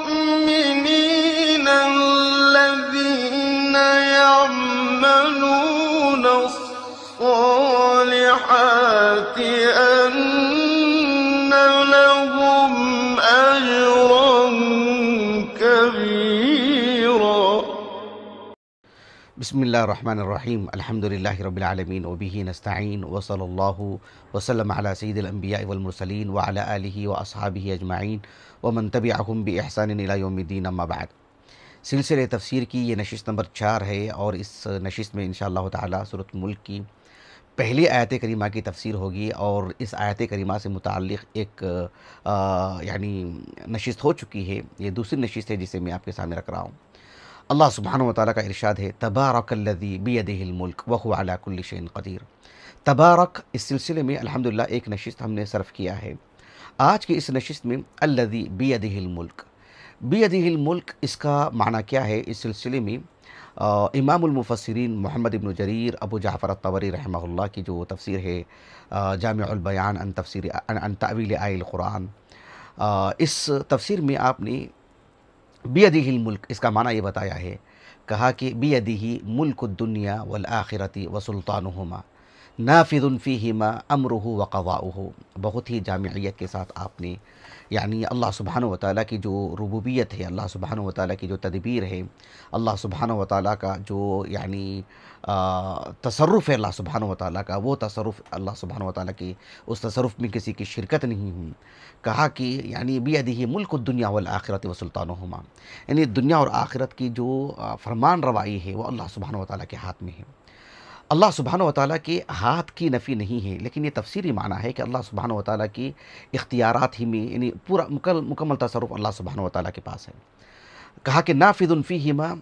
المؤمنين الذين يعملون الصالحات أن لهم أجرا كبيرا. بسم اللہ الرحمن الرحیم. الحمد للہ رب العالمین وبہ نستعین وصلی اللہ وسلم علی سید الانبیاء والمرسلین وعلی آلہ واصحابہ اجمعین ومن تبعہم بإحسان الی یوم الدین. اما بعد، سلسلہ تفسیر کی یہ نشست نمبر 4 ہے، اور اس نشست میں انشاءاللہ تعالی سورۃ ملک کی پہلی آیت کریمہ کی تفسیر ہوگی، اور اس آیت کریمہ سے متعلق ایک نشست ہو چکی ہے. یہ دوسری نشست ہے جسے میں آپ کے سامنے رکھ رہا ہوں. اللہ سبحانہ وتعالیٰ کا ارشاد ہے، تبارک الذی بیدہ الملک وہو علی کل شیء قدیر. تبارک، اس سلسلے میں الحمدللہ ایک نشست ہم نے صرف کیا ہے. آج کی اس نشست میں الذی بیدہ الملک، بیدہ الملک اس کا معنی کیا ہے؟ اس سلسلے میں امام المفسرین محمد بن جریر ابو جعفر الطبری رحمہ اللہ کی جو تفسیر ہے جامع البیان عن تأویل آیہ القرآن، اس تفسیر میں آپ نے بیدہ الملک اس کا معنی یہ بتایا ہے. کہا کہ بیدہ ملک الدنیا والآخرۃ وسلطانہما نافذ فیہما امرہ وقضاؤہ. بہت ہی جامعیت کے ساتھ آپ نے اللہ سبحانہ وتعالیٰ کی جو ربوبیت ہے، اللہ سبحانہ وتعالیٰ کی جو تدبیر ہے، اللہ سبحانہ وتعالیٰ کا جو تصرف ہے اللہ سبحانہ وتعالیٰ کا، وہ تصرف اللہ سبحانہ وتعالیٰ کی اس تصرف میں کسی کی شرکت نہیں ہوئی. کہا کہ بیدہ ملک الدنیا والآخرۃ وسلطانہما، دنیا اور آخرت کی جو فرمان روائی ہے وہ اللہ سبحانہ وتعالیٰ کے ہاتھ میں ہے. اللہ سبحانہ وتعالیٰ کے ہاتھ کی نفی نہیں ہے، لیکن یہ تفسیری معنی ہے کہ اللہ سبحانہ وتعالیٰ کی اختیارات ہی میں پورا مکمل تصرف اللہ سبحانہ وتعالیٰ کے پاس ہے. کہا کہ نافذ فیہما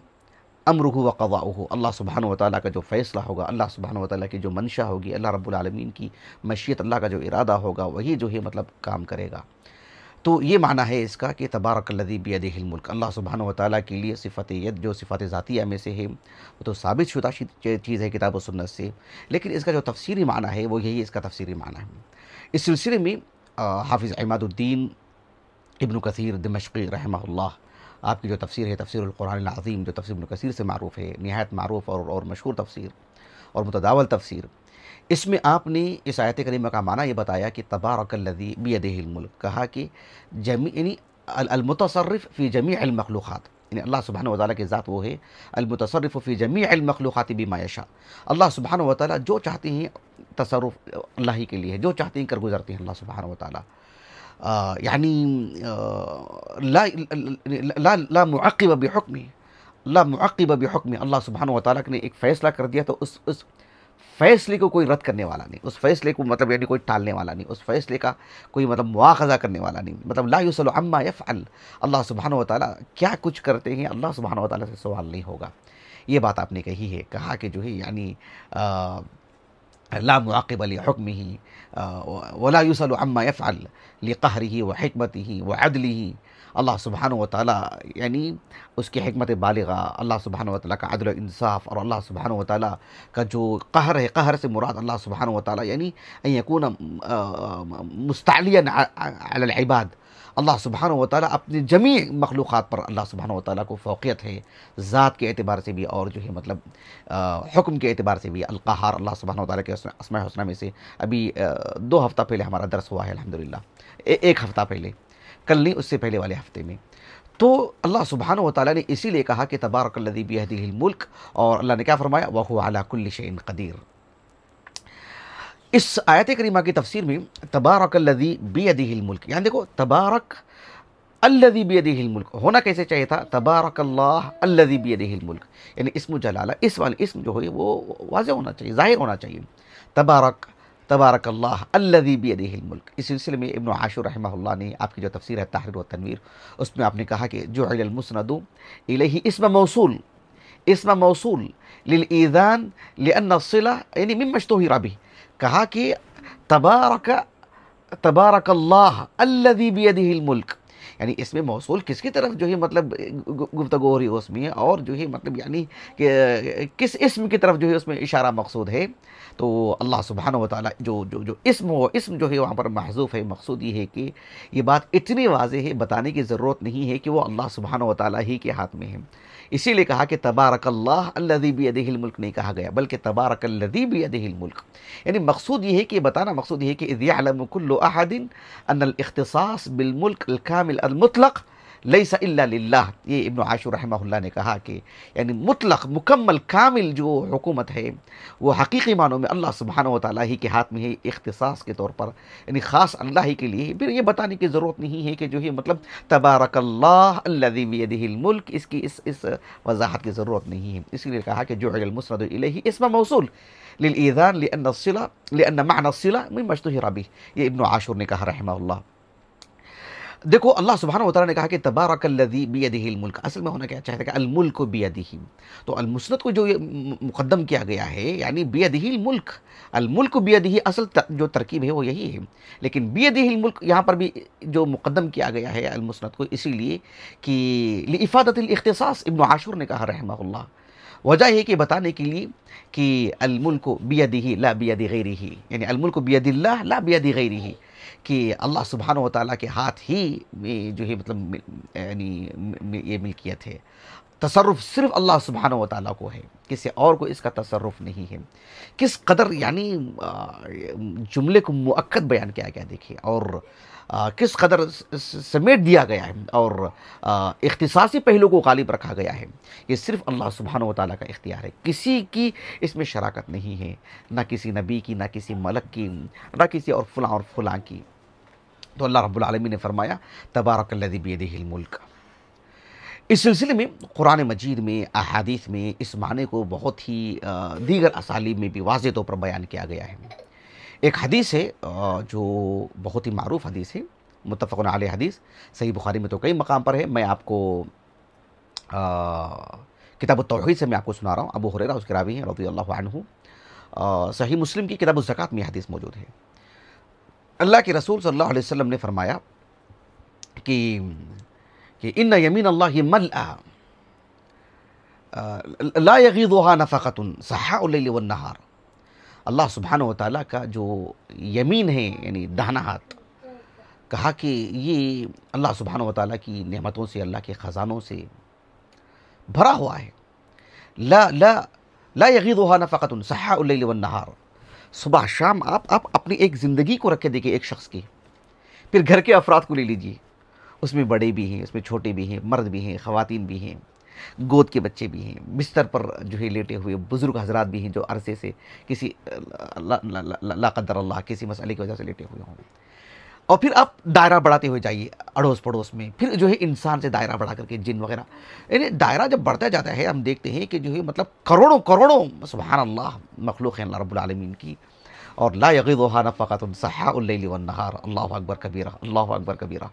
امرہ وقضاؤہ، اللہ سبحانہ وتعالیٰ کا جو فیصلہ ہوگا، اللہ سبحانہ وتعالیٰ کی جو منشا ہوگی، اللہ رب العالمین کی مشیت، اللہ کا جو ارادہ ہوگا وہی جو ہے کام کرے گا. تو یہ معنی ہے اس کا کہ تبارک الذی بیدہ الملک. اللہ سبحانہ وتعالیٰ کے لیے صفت ید جو صفات ذاتیہ میں سے ہے وہ تو ثابت شدہ چیز ہے کتاب و سنت سے، لیکن اس کا جو تفسیری معنی ہے وہ یہی اس کا تفسیری معنی ہے. اس سلسلے میں حافظ عماد الدین ابن کثیر دمشقی رحمہ اللہ، آپ کی جو تفسیر ہے تفسیر القرآن العظیم، جو تفسیر ابن کثیر سے معروف ہے، نہایت معروف اور مشہور تفسیر اور متداول تفسیر، اس میں آپ نے اس آیت کریمہ کا معنی یہ بتایا کہ تبارک الذی بیدہ الملک. کہا کہ المتصرف فی جمیع المخلوقات، اللہ سبحانہ وتعالیٰ کی ذات وہ ہے المتصرف فی جمیع المخلوقات بما یشاء. اللہ سبحانہ وتعالیٰ جو چاہتے ہیں تصرف اللہ ہی کے لیے ہے، جو چاہتے ہیں کر گزرتے ہیں اللہ سبحانہ وتعالیٰ. لا معقب بحکمہ، لا معقب بحکمہ. اللہ سبحانہ وتعالیٰ نے ایک فیصلہ کر دیا تو اس فیصلے کو کوئی رد کرنے والا نہیں، اس فیصلے کو کوئی ٹالنے والا نہیں، اس فیصلے کا کوئی مواخذہ کرنے والا نہیں. لا یسأل عما یفعل، اللہ سبحانہ وتعالیٰ کیا کچھ کرتے ہیں اللہ سبحانہ وتعالیٰ سے سوال نہیں ہوگا. یہ بات آپ نے کہی ہے. کہا کہ جو ہے لا معقب لحکمہ ولا یسأل عما یفعل لقہرہ وحکمتہ وعدلہ. اللہ سبحانہ وتعالیٰ اس کی حکمت بالغہ، اللہ سبحانہ وتعالیٰ کا عدل و انصاف، اور اللہ سبحانہ وتعالیٰ کا جو قہر ہے، قہر سے مراد اللہ سبحانہ وتعالیٰ ان یکون مستعلیاً علی العباد. اللہ سبحانہ وتعالیٰ اپنی جمیع مخلوقات پر اللہ سبحانہ وتعالیٰ کو فوقیت ہے، ذات کے اعتبار سے بھی اور جو ہے حکم کے اعتبار سے بھی. القہار اللہ سبحانہ وتعالیٰ کے اسماء حسنہ میں سے ابھی 2 ہفتہ پہلے ہمارا درس ہوا ہے الحمدللہ، 1 ہفتہ پہلے، کل نہیں اس سے پہلے والے ہفتے میں. تو اللہ سبحانہ وتعالیٰ نے اسی لیے کہا کہ تبارک الذی بیدہ الملک، اور اللہ نے کیا فرمایا؟ وہو علی کل شیء قدیر. اس آیت کریمہ کی تفسیر میں تبارک الذی بیدہ الملک، دیکھو تبارک الذی بیدہ الملک ہونا کیسے چاہیے تھا؟ تبارک اللہ الذی بیدہ الملک، اسم جلالہ، اسم جو ہے وہ واضح ہونا چاہیے، ظاہر ہونا چاہیے. تبارک اللہ الذی بیدہ الملک. اس سلسلے میں ابن عاشور رحمہ اللہ نے آپ کی جو تفسیر ہے تحریر و تنویر، اس میں آپ نے کہا کہ جعل المسند الیہ اسم موصول للایذان لان الصلہ مما اشتہر بہ. کہا کہ تبارک اللہ الذی بیدہ الملک، یعنی اس میں موصول کس کی طرف جو ہے مطلب گفتگو ہو رہی ہے اس میں، اور جو ہے مطلب یعنی کہ کس اسم کی طرف جو ہے اس میں اشارہ مقصود ہے. تو اللہ سبحانہ و تعالیٰ جو اسم جو ہے وہاں پر محذوف ہے. مقصود یہ ہے کہ یہ بات اتنی واضح ہے، بتانے کی ضرورت نہیں ہے کہ وہ اللہ سبحانہ و تعالیٰ ہی کے ہاتھ میں ہے. اسی لیے کہا کہ تبارک اللہ الذی بیدہ الملک نہیں کہا گیا، بلکہ تبارک الذی بیدہ الملک. یعنی مقصود یہ ہے کہ بتانا، مقصود یہ ہے کہ اذ یعلم کل احد ان الاختصاص بالملک الکامل المطلق لیس الا للہ. یہ ابن عاشور رحمہ اللہ نے کہا کہ یعنی مطلق مکمل کامل جو حکومت ہے وہ حقیقی معنوں میں اللہ سبحانہ و تعالیٰ ہی کے ہاتھ میں ہے، اختصاص کے طور پر یعنی خاص اللہ ہی کے لیے. پھر یہ بتانے کی ضرورت نہیں ہے کہ جو ہے مطلب تبارک اللہ الذی بیدہ الملک، اس کی اس وضاحت کی ضرورت نہیں ہے. اس لیے کہا کہ جعل المسند الیہ اسم موصول للایذان لان معنى الصلہ مما اشتہر بہ. یہ ابن عاشور نے کہا رحمہ اللہ. دیکھو اللہ سبحانہ و تعالیٰ نے کہا کہ تبارک الذی بیدہ الملک، اصل میں ہونا کیا چاہتا ہے کہ الملک بیدہ. تو المسند کو جو مقدم کیا گیا ہے یعنی بیدہ الملک، الملک بیدہ اصل جو ترکیب ہے وہ یہی ہے، لیکن بیدہ الملک یہاں پر بھی جو مقدم کیا گیا ہے المسند کو اسی لیے کہ لافادۃ الاختصاص. ابن عاشور نے کہا رحمہ اللہ وجہ ہے کہ بتانے کے لیے کہ الملک بیدہ لا بید غیرہ، یعنی الملک بید اللہ لا بید غیرہ، کہ اللہ سبحانہ و تعالیٰ کے ہاتھ ہی میں جو ہے مطلب یعنی یہ ملکیت ہے. تصرف صرف اللہ سبحانہ و تعالیٰ کو ہے، کسی اور کو اس کا تصرف نہیں ہے. کس قدر یعنی جملے کو مؤکد بیان کیا گیا دیکھیے، اور کس قدر سمیٹ دیا گیا ہے، اور اختصاصی پہلو کو غالب رکھا گیا ہے. یہ صرف اللہ سبحانہ و تعالیٰ کا اختیار ہے، کسی کی اس میں شراکت نہیں ہے، نہ کسی نبی کی، نہ کسی ملک کی، نہ کسی اور فلاں کی. تو اللہ رب العالمین نے فرمایا تبارک الذی بیدہ الملک. اس سلسلے میں قرآن مجید میں احادیث میں اس معنی کو بہت ہی دیگر اسالیب میں بھی واضح طور پر بیان کیا گیا ہے. ایک حدیث ہے جو بہت ہی معروف حدیث ہے، متفق علیہ حدیث، صحیح بخاری میں تو کئی مقام پر ہے. میں آپ کو کتاب التوحید سے میں آپ کو سنا رہا ہوں. ابو ہریرہ اس کے راوی ہیں رضی اللہ عنہ. صحیح مسلم کی کتاب الزکوٰۃ میں حدیث موجود ہے. اللہ کے رسول صلی اللہ علیہ وسلم نے فرمایا کہ ان یمین اللہ ملأ لا یغیضها نفقۃ سحاء اللیل والنہار. اللہ سبحانہ و تعالیٰ کا جو یمین ہے یعنی داہنا ہاتھ، کہا کہ یہ اللہ سبحانہ و تعالیٰ کی نعمتوں سے، اللہ کے خزانوں سے بھرا ہوا ہے. لا یغیضها نفقۃ سحاء اللیل والنہار. صبح شام آپ اپنی ایک زندگی کو رکھ کے دیکھیں ایک شخص کی، پھر گھر کے افراد کو لے لیجیے، اس میں بڑے بھی ہیں، اس میں چھوٹے بھی ہیں، مرد بھی ہیں، خواتین بھی ہیں، گود کے بچے بھی ہیں، بستر پر جو ہے لیٹے ہوئے بزرگ حضرات بھی ہیں جو عرصے سے کسی لا قدر اللہ کسی مسئلے کی وجہ سے لیٹے ہوئے ہوں. اور پھر آپ دائرہ بڑھاتے ہوئے جائیے اڑوس پڑوس میں، پھر جو ہے انسان سے دائرہ بڑھا کر کے جن وغیرہ، یعنی دائرہ جب بڑھتا جاتا ہے ہم دیکھتے ہیں کہ جو ہے مطلب کروڑوں سبحان اللہ مخلوق ہیں اللہ رب العالمین کی. اور لا یغیضها نفقۃ سحاء اللیل والنہار. اللہ اکبر کبیرہ، اللہ اکبر کبیرہ.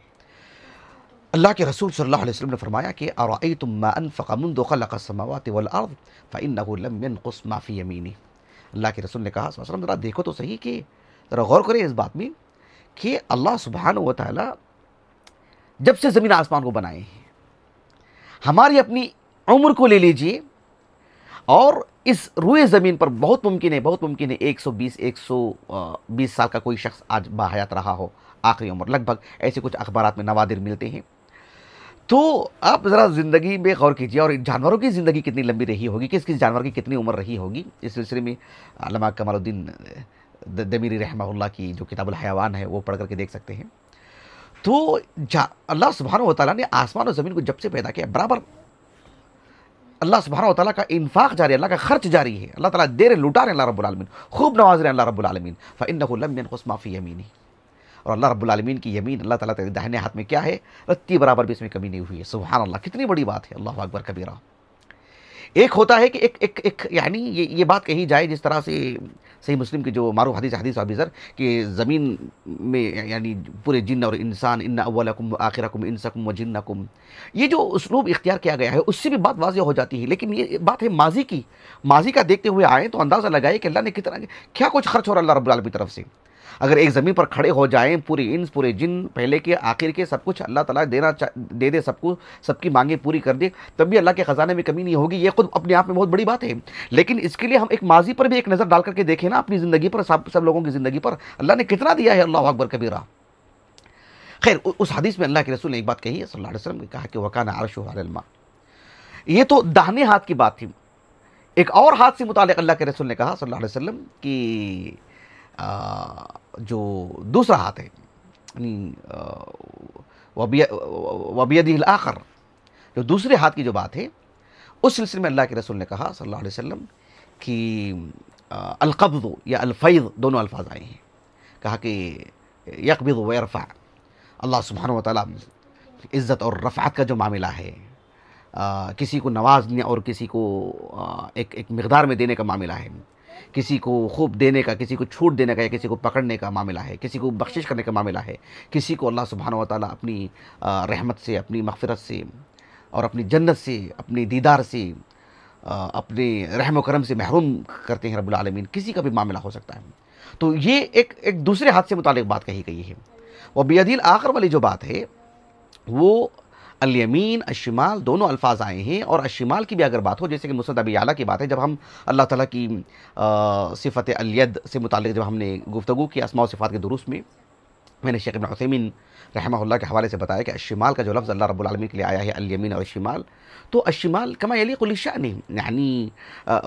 اللہ کے رسول صلی اللہ علیہ وسلم نے فرمایا کہ ارأیتم ما انفق منذ خلق السماوات والارض فإنه لم ينقص ما في یمینہ. اللہ کے رسول نے کہا صلی اللہ علیہ وسلم ذرا دیکھو تو صحیح، کہ ذرا غور کریں اس بات میں کہ اللہ سبحانہ و تعالیٰ جب سے زمین آسمان کو بنائے ہیں، ہماری اپنی عمر کو لے لیجئے، اور اس روئے زمین پر بہت ممکن ہے 120 سال کا کوئی شخص آج باحیات رہا ہو آخری عمر، لگ بھگ ایسے کچھ اخبارات میں نوادر ملتے ہیں. تو آپ ذرا زندگی میں غور کیجیے، اور جانوروں کی زندگی کتنی لمبی رہی ہوگی، کس جانور کی کتنی عمر رہی ہوگی. اس سلسلے میں علامہ کمال الدین دمیری رحمہ اللہ کی جو کتاب الحیوان ہے وہ پڑھ کر کے دیکھ سکتے ہیں. تو اللہ سبحانہ و تعالیٰ نے آسمان و زمین کو جب سے پیدا کیا برابر اللہ سبحانہ و تعالیٰ کا انفاق جاری ہے، اللہ کا خرچ جاری ہے، اللہ تعالیٰ دے رہے لٹا رہے ہیں اللہ رب العالمین، خوب نواز رہے ہیں اللہ رب العالمین. فإنه لم ينقص ما في یمینہ. اور اللہ رب العالمین کی یمین اللہ تعالیٰ کے داہنے ہاتھ میں کیا ہے، رتی برابر بھی اس میں کمی نہیں ہوئی ہے. سبحان اللہ، کتنی بڑی بات ہے، اللہ اکبر کبیرہ. ایک ہوتا ہے کہ ایک یعنی یہ بات کہی جائے جس طرح سے صحیح مسلم کی جو معروف حدیث ابی ذر کہ زمین میں یعنی پورے جن اور انسان ان اولکم وآخرکم انسکم وجنکم، یہ جو اسلوب اختیار کیا گیا ہے اس سے بھی بات واضح ہو جاتی ہے. لیکن یہ بات ہے ماضی کا دیکھتے ہوئے آئیں تو اندازہ لگائے کہ اللہ نے کتنا کیا کچھ خرچ ہو رہا ہے اللہ رب العالمین کی طرف سے. اگر ایک زمین پر کھڑے ہو جائیں پورے انس پورے جن پہلے کے آخر کے سب کچھ اللہ تعالیٰ دے دے سب کو، سب کی مانگیں پوری کر دے، تب بھی اللہ کے خزانے میں کمی نہیں ہوگی، یہ خود اپنے آپ میں بہت بڑی بات ہے۔ لیکن اس کے لیے ہم ایک ماضی پر بھی ایک نظر ڈال کر کے دیکھیں نا، اپنی زندگی پر، سب لوگوں کی زندگی پر اللہ نے کتنا دیا ہے، اللہ اکبر کبیرہ۔ خیر، اس حدیث میں اللہ کے رسول نے ایک بات کہی ہے صلی اللہ علیہ وسلم نے کہا کہ وَكَانَ عَرْشُهُ عَلَى الْمَاءِ، یہ تو داہنے ہاتھ کی بات تھی۔ ایک اور ہاتھ سے متعلق اللہ کے رسول نے کہا صلی اللہ علیہ وسلم کہ جو دوسرا ہاتھ ہے، یعنی وَبِيَدِهِ الْآخَرِ، جو دوسرے ہاتھ کی جو بات ہے، اس سلسلے میں اللہ کے رسول نے کہا صلی اللہ علیہ وسلم کہ القبض یا الفیض دونوں الفاظ آئے ہیں، کہا کہ یقبض و یرفع، اللہ سبحانہ و تعالیٰ عزت اور رفعت کا جو معاملہ ہے، کسی کو نوازنے اور کسی کو ایک مقدار میں دینے کا معاملہ ہے، کسی کو خوب دینے کا، کسی کو چھوٹ دینے کا، یا کسی کو پکڑنے کا معاملہ ہے، کسی کو بخشش کرنے کا معاملہ ہے، کسی کو اللہ سبحانہ و تعالیٰ اپنی رحمت سے، اپنی مغفرت سے اور اپنی جنت سے، اپنی دیدار سے، اپنے رحم و کرم سے محروم کرتے ہیں رب العالمین، کسی کا بھی معاملہ ہو سکتا ہے۔ تو یہ ایک دوسرے ہاتھ سے متعلق بات کہی گئی ہے۔ وَبِيَدِهِ الْآخَرِ والی جو بات ہے وہ الیمین الشمال دونوں الفاظ آئے ہیں، اور الشمال کی بھی اگر بات ہو، جیسے کہ مسند ابی اعلیٰ کی بات ہے، جب ہم اللہ تعالیٰ کی صفت الید سے متعلق جب ہم نے گفتگو کی اسماء و صفات کے دروس میں نے شیخ ابن عثیمین رحمہ اللہ کے حوالے سے بتایا کہ الشمال کا جو لفظ اللہ رب العالمین کے لیے آیا ہے، الیمین اور الشمال، تو الشمال کما یلیق للشأن، یعنی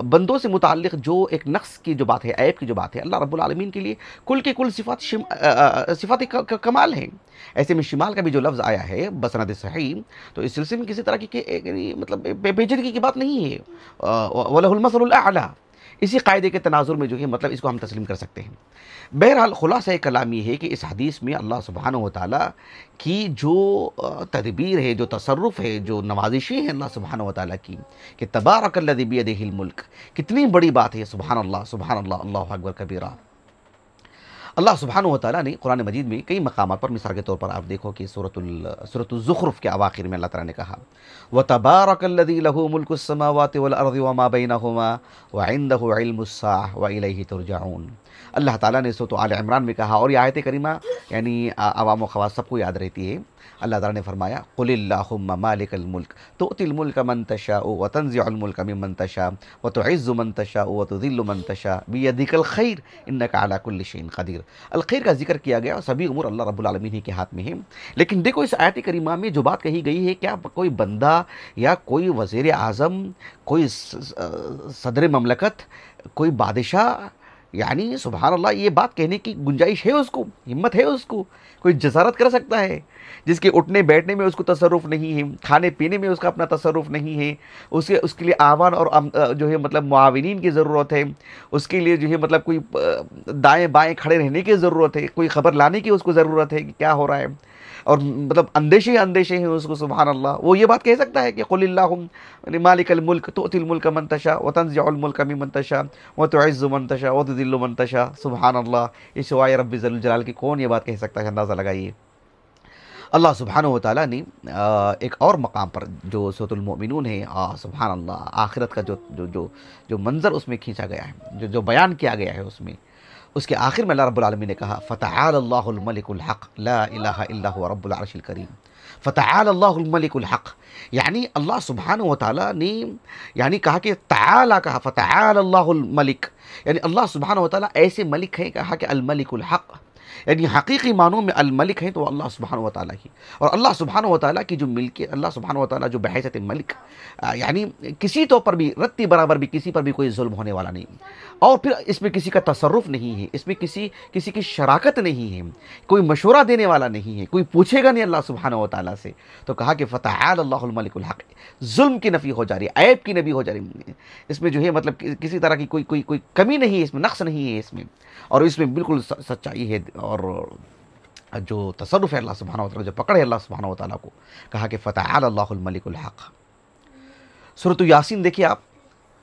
بندوں سے متعلق جو ایک نقص کی جو بات ہے، عیب کی جو بات ہے، اللہ رب العالمین کے لیے کل کے کل صفات کمال ہیں۔ ایسے میں شمال کا بھی جو لفظ آیا ہے بسند صحیح، تو اس سلسلے میں کسی طرح کی مطلب پیچیدگی کی بات نہیں ہے، وَلَهُ الْمَثَلُ الْأَعْلَى، اسی قاعدے کے تناظر میں جو ہے مطلب اس کو ہم تسلیم کر سکتے ہیں۔ بہرحال خلاصہ کلام یہ ہے کہ اس حدیث میں اللہ سبحانہ و تعالیٰ کی جو تدبیر ہے، جو تصرف ہے، جو نوازشیں ہیں اللہ سبحانہ و تعالیٰ کی، کہ تبارک الذی بیدہ الملک، کتنی بڑی بات ہے، سبحان اللہ، اللہ اکبر کبیرہ۔ اللہ سبحانہ و تعالیٰ نے قرآن مجید میں کئی مقامات پر، مثال کے طور پر آپ دیکھو کہ سورۃ الزخرف کے اواخر میں اللہ تعالیٰ نے کہا وَتَبَارَكَ الَّذِي لَهُ مُلْكُ السَّمَاوَاتِ وَالْأَرْضِ وَمَا بَيْنَهُمَا وَعِنْدَهُ عِلْمُ السَّاعَةِ وَإِلَيْهِ تُرْجَعُونَ۔ اللہ تعالیٰ نے سورۃ آل عمران میں کہا، اور یہ آیت کریمہ یعنی عوام و خواص سب کو یاد رہتی ہے۔ اللہ تعالیٰ نے فرمایا قُلِ اللَّهُمَّ مَالِكَ الْمُلْكِ تُؤْتِي الْمُلْكَ مَن تَشَاءُ وَتَنزِعُ الْمُلْكَ مِمَّن تَشَاءُ وَتُعِزُّ مَن تَشَاءُ وَتُذِلُّ مَن تَشَاءُ بِيَدِكَ الْخَيْرُ إِنَّكَ عَلَى كُلِّ شَيْءٍ قَدِيرٌ۔ الخیر کا ذکر کیا گیا، سبھی امور اللہ رب العالمین ہی کے ہاتھ میں ہیں۔ لیکن دیکھو اس آیت کریمہ میں جو بات کہی گئی ہے، کیا کوئی بندہ یا کوئی وزیر اعظم، کوئی صدر مملکت، کوئی بادشاہ، یعنی سبحان اللہ، یہ بات کہنے کی گنجائش ہے، اس کو ہمت ہے، اس کو کوئی جسارت کر سکتا ہے، جس کے اٹھنے بیٹھنے میں اس کو تصرف نہیں ہے، کھانے پینے میں اس کا اپنا تصرف نہیں ہے، اس کے لیے آوان اور جو ہے مطلب معاونین کی ضرورت ہے، اس کے لیے جو ہے مطلب کوئی دائیں بائیں کھڑے رہنے کی ضرورت ہے، کوئی خبر لانے کی اس کو ضرورت ہے کہ کیا ہو رہا ہے، اور مطلب اندیشے ہیں اس کو، سبحان اللہ۔ وہ یہ بات کہہ سکتا ہے کہ قُلِ اللَّهُمَّ مَالِكَ الْمُلْكِ تُؤْتِي الْمُلْكَ مَن تَشَاءُ وَتَنزِعُ الْمُلْكَ مِمَّن تَشَاءُ وَتُعِزُّ مَن تَشَاءُ وَتُذِلُّ مَن تَشَاءُ، سبحان اللہ۔ یہ سوائے رب ذل الجلال کی کون یہ بات کہہ سکتا ہے؟ اندازہ لگائیے۔ اللہ سبحانہ و تعالیٰ نے ایک اور مقام پر جو سورۃ المؤمنون ہے، سبحان اللہ، آخرت کا جو منظر اس میں کھینچا گیا ہے، جو بیان کیا گیا ہے اس کے آخر میں اللہ رب العالمین نے کہا فَتَعَالَ اللَّهُ الْمَلِكُ الْحَقُّ لَا إِلَٰهَ إِلَّا هُوَ رَبُّ الْعَرْشِ الْكَرِيمِ۔ فَتَعَالَ اللَّهُ الْمَلِكُ الْحَقُّ، یعنی اللہ سبحانہ و تعالیٰ نے یعنی کہا کہ تعالی، کہا فَتَعَالَ اللَّهُ الْمَلِكُ، یعنی اللہ سبحانہ و تعالیٰ ایسے ملک ہیں، کہا کہ الملک الحق، یعنی حقیقی معنوں میں الملک ہے تو اللہ سبحانہ و تعالیٰ ہی، اور اللہ سبحانہ و تعالیٰ کی جو ملک، اللہ سبحانہ و تعالیٰ جو بحیثیت ملک، یعنی کسی طور پر بھی رتی برابر بھی کسی پر بھی کوئی ظلم ہونے والا نہیں، اور پھر اس میں کسی کا تصرف نہیں ہے، اس میں کسی کی شراکت نہیں ہے، کوئی مشورہ دینے والا نہیں ہے، کوئی پوچھے گا نہیں اللہ سبحانہ و تعالیٰ سے۔ تو کہا کہ فتعال اللہ الملک الحق، ظلم کی نفی ہو جا رہی ہے، عیب کی نفی ہو جا رہی ہے، اس میں جو ہے مطلب کسی طرح کی کوئی کمی نہیں ہے، اس میں نقص نہیں ہے اس میں، اور اس میں بالکل سچائی ہے، اور جو تصرف ہے اللہ سبحانہ و تعالیٰ، جو پکڑ ہے اللہ سبحانہ و تعالیٰ کو، کہا کہ فتعال اللہ الملک الحق۔ سورۃ یاسین دیکھیے آپ،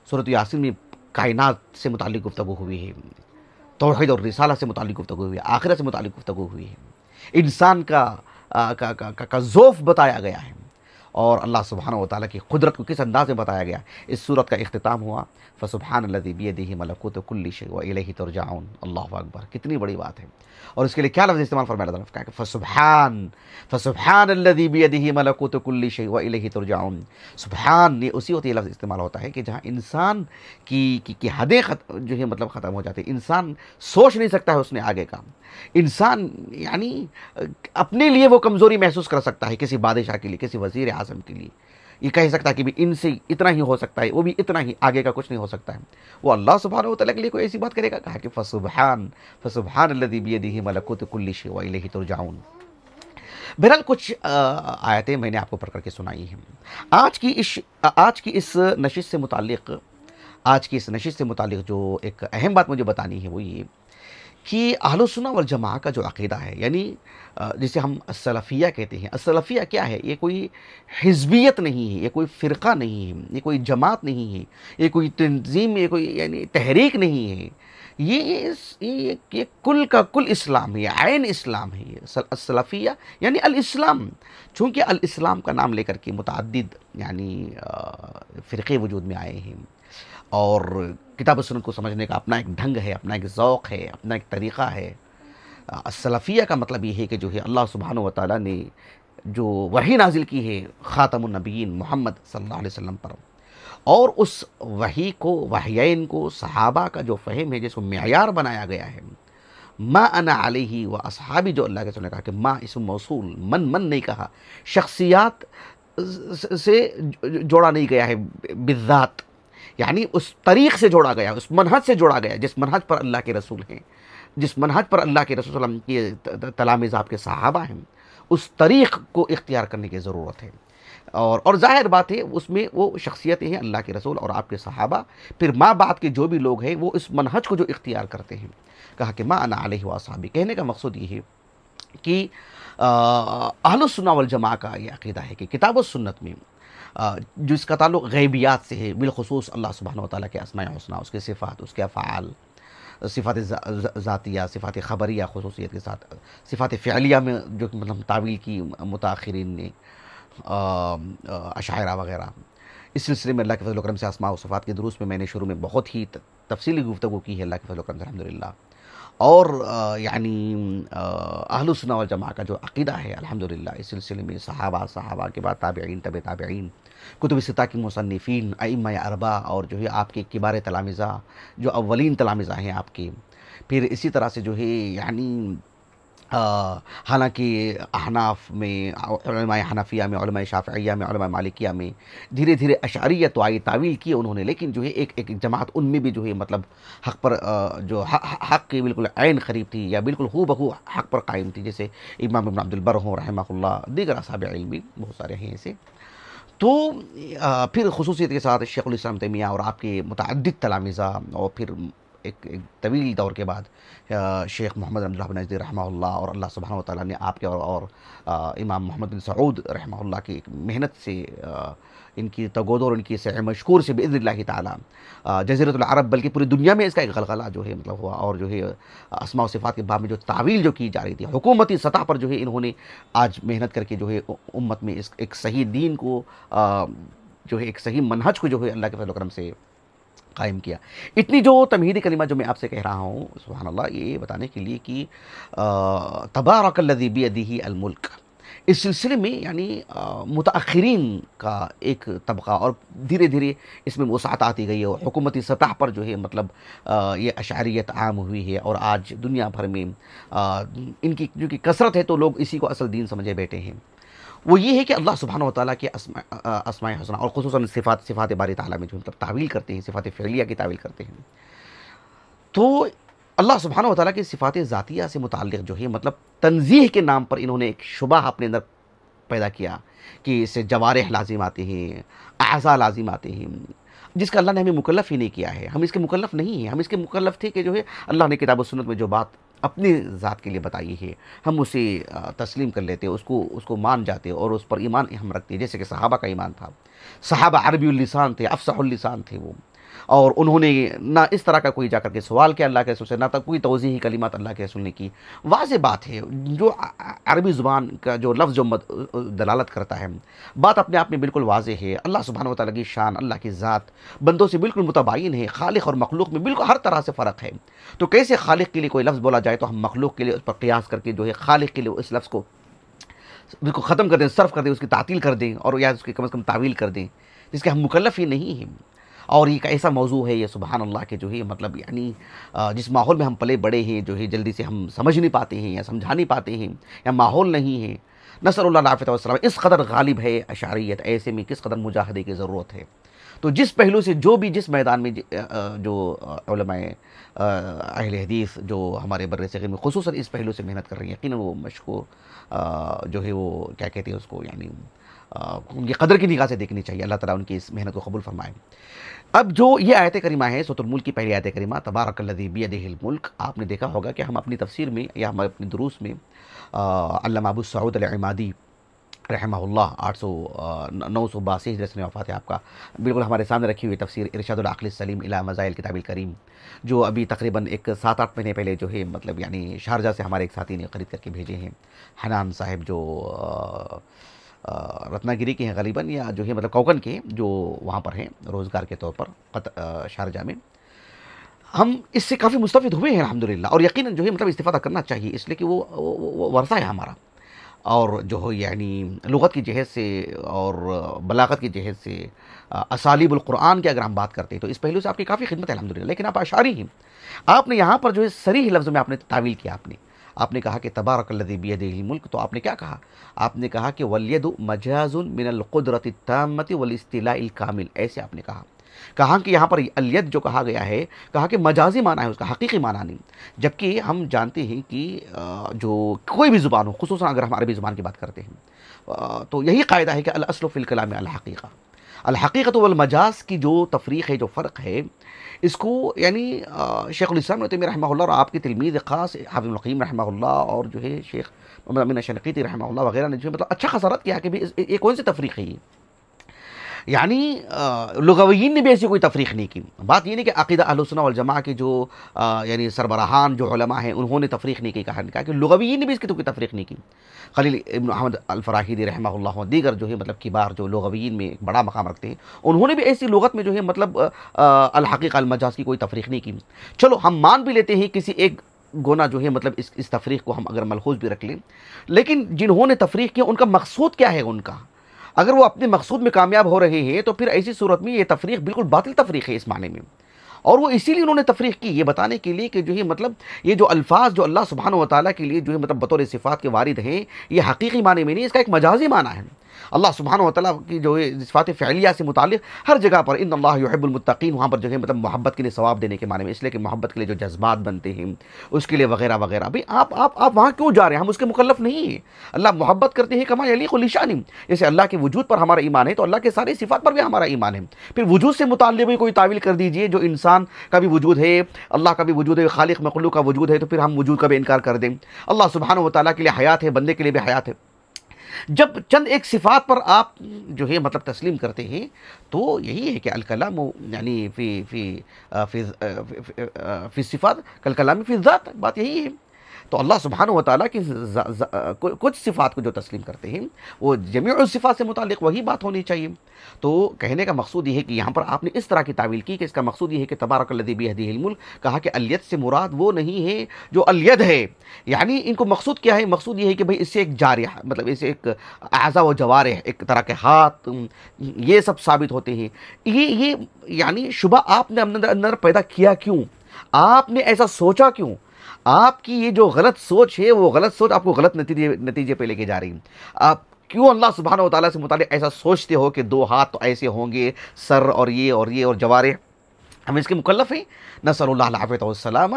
سورۃ یاسین میں کائنات سے متعلق گفتگو ہوئی ہے، توحید اور رسالہ سے متعلق گفتگو ہوئی ہے، آخرت سے متعلق گفتگو ہوئی ہے، انسان کا ذوف بتایا گیا ہے، اور اللہ سبحانہ و تعالیٰ کی قدرت کو کس انداز میں بتایا گیا. اس صورت کا اختتام ہوا فسبحان الذی بیدہ ملکوت کل شیء والیہ ترجعون. اللہ اکبر، کتنی بڑی بات ہے. اور اس کے لیے کیا لفظ استعمال فرمایا اللہ تعالیٰ نے؟ فسبحان الذی بیدہ ملکوت کل شیء والیہ ترجعون. سبحان، یہ اسی وقت یہ لفظ استعمال ہوتا ہے کہ جہاں انسان کی حدیں جو ہے مطلب ختم ہو جاتی ہے. انسان سوچ نہیں سکتا ہے اس نے آگے کا. انسان یعنی اپنے لیے وہ کمزوری محسوس کر سکتا ہے کسی بادشاہ کے لیے، کسی وزیر اعظم کے لیے. یہ کہہ سکتا ہے کہ بھی ان سے اتنا ہی ہو سکتا ہے، وہ بھی اتنا ہی، آگے کا کچھ نہیں ہو سکتا ہے. وہ اللہ سبحانہ و تعالیٰ کے لیے کوئی ایسی بات کرے گا؟ کہا کہ فسبحان الذی بیدہ ملکوت کل شیء والیہ ترجعون. بہرحال کچھ آیتیں میں نے آپ کو پڑھ کر کے سنائی ہیں. آج کی اس نشست سے متعلق جو ایک اہم بات مجھے بتانی ہے وہ یہ کہ اہل السنہ والجماعہ کا جو عقیدہ ہے، یعنی جسے ہم السلفیہ کہتے ہیں. السلفیہ کیا ہے؟ یہ کوئی حزبیت نہیں ہے، یہ کوئی فرقہ نہیں ہے، یہ کوئی جماعت نہیں ہے، یہ کوئی تنظیم، یہ کوئی یعنی تحریک نہیں ہے. یہ کل کا کل اسلام ہے، یہ عین اسلام ہے. السلفیہ یعنی الاسلام. چونکہ الاسلام کا نام لے کر کے متعدد یعنی فرقے وجود میں آئے ہیں، اور کتاب و سنت کو سمجھنے کا اپنا ایک ڈھنگ ہے، اپنا ایک ذوق ہے، اپنا ایک طریقہ ہے. السلفیہ کا مطلب یہ ہے کہ جو ہے اللہ سبحانہ و تعالیٰ نے جو وحی نازل کی ہے خاتم النبیین محمد صلی اللہ علیہ وسلم پر، اور اس وحی کو، وحیین کو، صحابہ کا جو فہم ہے جس کو معیار بنایا گیا ہے، ما انا علیہ و اصحابی، جو اللہ کے رسول نے کہا کہ ما اسم موصول، من نہیں کہا، شخصیات سے جوڑا نہیں گیا ہے بالذات، یعنی اس طریق سے جوڑا گیا، اس منہج سے جوڑا گیا جس منہج پر اللہ کے رسول ہیں، جس منہج پر اللہ کے رسول صلی اللہ علیہ وسلم کی تلامذہ آپ کے صحابہ ہیں. اس طریق کو اختیار کرنے کی ضرورت ہے. اور ظاہر بات ہے اس میں وہ شخصیتیں ہیں اللہ کے رسول اور آپ کے صحابہ، پھر ماں بعد کے جو بھی لوگ ہیں وہ اس منہج کو جو اختیار کرتے ہیں. کہا کہ ما انا علیہ و اصحابی. کہنے کا مقصد یہ ہے کہ اہل السنہ والجماعہ کا یہ عقیدہ ہے کہ کتاب و سنت میں جو اس کا تعلق غیبیات سے ہے، بالخصوص اللہ سبحانہ و تعالیٰ کے اسماء حسنہ، اس کے صفات، اس کے افعال، صفات ذاتیہ، صفات خبریہ خصوصیت کے ساتھ، صفات فعلیہ میں جو مطلب تعویل کی متاخرین نے، اشاعرہ وغیرہ. اس سلسلے میں اللہ کے فضل و کرم سے اسماء و صفات کے دروس میں میں نے شروع میں بہت ہی تفصیلی گفتگو کی ہے اللہ کے فضل و کرم سے الحمدللہ. اور یعنی اہل السنہ والجماعہ کا جو عقیدہ ہے الحمدللہ اس سلسلے میں صحابہ کے بعد تابعین، طب تابعین، کتب ستہ کی مصنفین، ائمہ اربعہ، اور جو ہے آپ کے کبار تلامذہ جو اولین تلامذہ ہیں آپ کے. پھر اسی طرح سے جو ہے یعنی حالانکہ احناف میں، علماء حنفیہ میں، علماء شافعیہ میں، علماء مالکیہ میں دھیرے دھیرے اشعریہ تو آئی، تعویل کی انہوں نے، لیکن جو ہے ایک جماعت ان میں بھی جو ہے مطلب حق پر جو حق کی بالکل عین قریب تھی یا بالکل ہو بہو حق پر قائم تھی، جیسے امام ابن عبد البر ہوں رحمہ اللہ، دیگر اصحاب علم بھی بہت سارے ہیں ایسے. تو پھر خصوصیت کے ساتھ شیخ الاسلام تیمیہ اور آپ کے متعدد تلامذہ، اور پھر ایک طویل دور کے بعد شیخ محمد عبد اللہ بن نجدی رحمہ اللہ، اور اللہ سبحانہ و تعالیٰ نے آپ کے اور امام محمد بن سعود رحمہ اللہ کی ایک محنت سے، ان کی تگود اور ان کی سعی مشکور سے باذن اللہ تعالیٰ جزیرۃ العرب بلکہ پوری دنیا میں اس کا ایک غلغلہ جو ہے مطلب ہوا. اور جو ہے اسماء و صفات کے باب میں جو تعویل جو کی جا رہی تھی حکومتی سطح پر، جو ہے انہوں نے آج محنت کر کے جو ہے امت میں اس ایک صحیح دین کو، جو ہے ایک صحیح منہج کو جو ہے اللہ کے فضل و کرم سے قائم کیا. اتنی جو تمہیدی کلمہ جو میں آپ سے کہہ رہا ہوں سبحان اللہ، یہ بتانے کے لیے کہ تبارک الذی بیدہ الملک، اس سلسلے میں یعنی متاخرین کا ایک طبقہ، اور دھیرے دھیرے اس میں وسعت آتی گئی ہے، اور حکومتی سطح پر جو ہے مطلب یہ اشعریت عام ہوئی ہے. اور آج دنیا بھر میں ان کی جو کہ کثرت ہے تو لوگ اسی کو اصل دین سمجھے بیٹھے ہیں. وہ یہ ہے کہ اللہ سبحانہ و تعالیٰ کے اسماء حسنہ اور خصوصاً صفات باری تعالیٰ میں جو مطلب تعویل کرتے ہیں، صفات فعلیہ کی تعویل کرتے ہیں، تو اللہ سبحانہ و تعالیٰ کی صفات ذاتیہ سے متعلق جو ہے مطلب تنزیہ کے نام پر انہوں نے ایک شبہ اپنے اندر پیدا کیا کہ اس سے جوارح لازم آتے ہیں، اعضاء لازم آتے ہیں، جس کا اللہ نے ہمیں مکلف ہی نہیں کیا ہے. ہم اس کے مکلف نہیں ہیں. ہم اس کے مکلف تھے کہ جو ہے اللہ نے کتاب و سنت میں جو بات اپنی ذات کے لیے بتائی ہے ہم اسے تسلیم کر لیتے، اس کو مان جاتے اور اس پر ایمان ہم رکھتے. جیسے کہ صحابہ کا ایمان تھا. صحابہ عربی اللسان تھے، افصح اللسان تھے وہ، اور انہوں نے نہ اس طرح کا کوئی جا کر کے سوال کیا اللہ کے رسول سے، نہ تک کوئی توضیحی کلمات اللہ کے رسول نے کی۔ واضح بات ہے، جو عربی زبان کا جو لفظ جو دلالت کرتا ہے، بات اپنے آپ میں بالکل واضح ہے۔ اللہ سبحانہ و تعالیٰ کی شان، اللہ کی ذات بندوں سے بالکل متباین ہے، خالق اور مخلوق میں بالکل ہر طرح سے فرق ہے۔ تو کیسے خالق کے لیے کوئی لفظ بولا جائے تو ہم مخلوق کے لیے اس پر قیاس کر کے جو ہے خالق کے لیے اس لفظ کو ختم کر دیں، صرف کر دیں، اس کی تعطیل کر دیں، اور یا اس کی کم از کم تعویل کر دیں، جس کے ہم مکلف ہی نہیں ہیں۔ اور یہ ایک ایسا موضوع ہے یہ سبحان اللہ کے جو ہے مطلب یعنی جس ماحول میں ہم پلے بڑے ہیں جو ہے جلدی سے ہم سمجھ نہیں پاتے ہیں یا سمجھا نہیں پاتے ہیں، یا ماحول نہیں ہے، نسأل اللہ العافیۃ والسلام، اس قدر غالب ہے اشعریت، ایسے میں کس قدر مجاہدے کی ضرورت ہے۔ تو جس پہلو سے جو بھی جس میدان میں جو علماء اہل حدیث جو ہمارے بر صغیر میں خصوصاً اس پہلو سے محنت کر رہی ہیں، یقیناً وہ مشکور جو ہے وہ کیا کہتے ہیں اس کو، یعنی ان کی قدر کی نگاہ سے دیکھنی چاہیے۔ اللہ تعالیٰ ان کی اس محنت کو قبول فرمائے۔ اب جو یہ آیت کریمہ ہے سورۃ الملک کی پہلی آیت کریمہ، تبارک الذی بیدہ الملک، آپ نے دیکھا ہوگا کہ ہم اپنی تفسیر میں یا ہم اپنی دروس میں علامہ ابو سعود العمادی رحمہ اللہ 982 ہجری میں وفات ہے آپ کا، بالکل ہمارے سامنے رکھی ہوئی تفسیر ارشاد العقل السلیم الی مزائل کتاب الکریم، جو ابھی تقریباً ایک 7-8 مہینے پہلے جو ہے مطلب یعنی شارجہ سے ہمارے ایک ساتھی نے خرید کر کے بھیجے ہیں، حنان صاحب جو رتنا گری کے ہیں غالباً، یا جو ہے مطلب کوکن کے جو وہاں پر ہیں روزگار کے طور پر شارجہ میں۔ ہم اس سے کافی مستفید ہوئے ہیں الحمدللہ، اور یقیناً جو ہے مطلب استفادہ کرنا چاہیے، اس لیے کہ وہ ورثہ ہے ہمارا، اور جو ہو یعنی لغت کی جہت سے اور بلاغت کی جہت سے اسالیب القرآن کی اگر ہم بات کرتے ہیں تو اس پہلو سے آپ کی کافی خدمت ہے الحمدللہ۔ لیکن آپ اشعری ہیں، آپ نے یہاں پر جو ہے صریح لفظ میں آپ نے تعویل کیا، آپ نے کہا کہ تبارک الذی بیدہ الملک، تو آپ نے کیا کہا؟ آپ نے کہا کہ والید مجاز من القدرۃ التامۃ والاستیلاء الکامل، ایسے آپ نے کہا کہ یہاں پر الید جو کہا گیا ہے، کہا کہ مجازی معنی ہے اس کا، حقیقی معنی نہیں، جبکہ ہم جانتے ہیں کہ جو کوئی بھی زبان ہو، خصوصاً اگر ہم عربی زبان کی بات کرتے ہیں تو یہی قاعدہ ہے کہ الاصل فی الکلام الحقیقہ، الحقیقت والمجاز کی جو تفریق ہے، جو فرق ہے، اس کو یعنی شیخ الاسلام ابن تیمیہ رحمہ اللہ اور آپ کے تلمیذ خاص حافظ ابن القیم رحمہ اللہ اور جو ہے شیخ محمد امین الشنقیطی رحمہ اللہ وغیرہ نے جو ہے مطلب اچھا خاصا رد کیا کہ یہ کون سی تفریق ہے، یعنی لغویین نے بھی ایسی کوئی تفریق نہیں کی۔ بات یہ نہیں کہ عقیدہ اہل السنہ والجماعہ کے جو یعنی سربراہان جو علماء ہیں انہوں نے تفریق نہیں کی، کہا کہ لغویین نے بھی اس کی کوئی تفریق نہیں کی۔ خلیل ابن احمد الفراہیدی رحمہ اللہ دیگر جو ہے مطلب کبار جو لغویین میں ایک بڑا مقام رکھتے ہیں، انہوں نے بھی ایسی لغت میں جو ہے مطلب الحقیقہ المجاز کی کوئی تفریق نہیں کی۔ چلو ہم مان بھی لیتے ہیں کسی ایک گونا جو ہے مطلب اس تفریق کو ہم اگر ملحوظ بھی رکھ لیں، لیکن جنہوں نے تفریق کیا ان کا مقصود کیا ہے، ان کا اگر وہ اپنے مقصود میں کامیاب ہو رہے ہیں تو پھر ایسی صورت میں یہ تفریق بالکل باطل تفریق ہے اس معنی میں، اور وہ اسی لیے انہوں نے تفریق کی، یہ بتانے کے لیے کہ جو ہے مطلب یہ جو الفاظ جو اللہ سبحانہ و تعالیٰ کے لیے جو ہے مطلب بطور صفات کے وارد ہیں، یہ حقیقی معنی میں نہیں، اس کا ایک مجازی معنی ہے۔ اللہ سبحانہ و تعالیٰ کی جو ہے صفات فعلیہ سے متعلق ہر جگہ پر ان اللہ یحب المتقین، وہاں پر جو ہے مطلب محبت کے لیے ثواب دینے کے معنی میں، اس لیے کہ محبت کے لیے جو جذبات بنتے ہیں اس کے لیے وغیرہ وغیرہ۔ بھئی آپ وہاں کیوں جا رہے ہیں؟ ہم اس کے مکلف نہیں ہیں۔ اللہ محبت کرتے ہیں کما یلیق لشانہ، جیسے اللہ کے وجود پر ہمارا ایمان ہے تو اللہ کے ساری صفات پر بھی ہمارا ایمان ہے۔ پھر وجود سے متعلق بھی کوئی تعویل کر دیجئے، جو انسان کا بھی وجود ہے، اللہ کا بھی وجود ہے، خالق مخلوق کا وجود ہے، تو پھر ہم وجود کا بھی انکار کر دیں۔ اللہ سبحانہ و تعالیٰ کے لیے حیات ہے، بندے کے لیے بھی حیات ہے۔ جب چند ایک صفات پر آپ جو ہے مطلب تسلیم کرتے ہیں تو یہی ہے کہ الکلام یعنی فی صفات کالکلام فی الذات، بات یہی ہے۔ تو اللہ سبحانہ و تعالیٰ کی کچھ صفات کو جو تسلیم کرتے ہیں وہ جمیع الصفات سے متعلق وہی بات ہونی چاہیے۔ تو کہنے کا مقصود یہ ہے کہ یہاں پر آپ نے اس طرح کی تعویل کی کہ اس کا مقصود یہ ہے کہ تبارک الذی بیدہ الملک، کہا کہ الید سے مراد وہ نہیں ہے جو الید ہے، یعنی ان کو مقصود کیا ہے؟ مقصود یہ ہے کہ بھئی اس سے ایک جارح مطلب اس سے ایک اعضاء و جوارح، ایک طرح کے ہاتھ، یہ سب ثابت ہوتے ہیں۔ یہ یعنی شبہ آپ نے اندر پیدا کیا کیوں؟ آپ نے ایسا سوچا کیوں؟ آپ کی یہ جو غلط سوچ ہے وہ غلط سوچ آپ کو غلط نتیجے پہ لے کے جا رہی ہے۔ آپ کیوں اللہ سبحانہ و تعالیٰ سے متعلق ایسا سوچتے ہو کہ 2 ہاتھ تو ایسے ہوں گے، سر اور یہ اور جوارح ہم اس کے مکلف ہیں، نسأل اللہ العافیۃ والسلامہ۔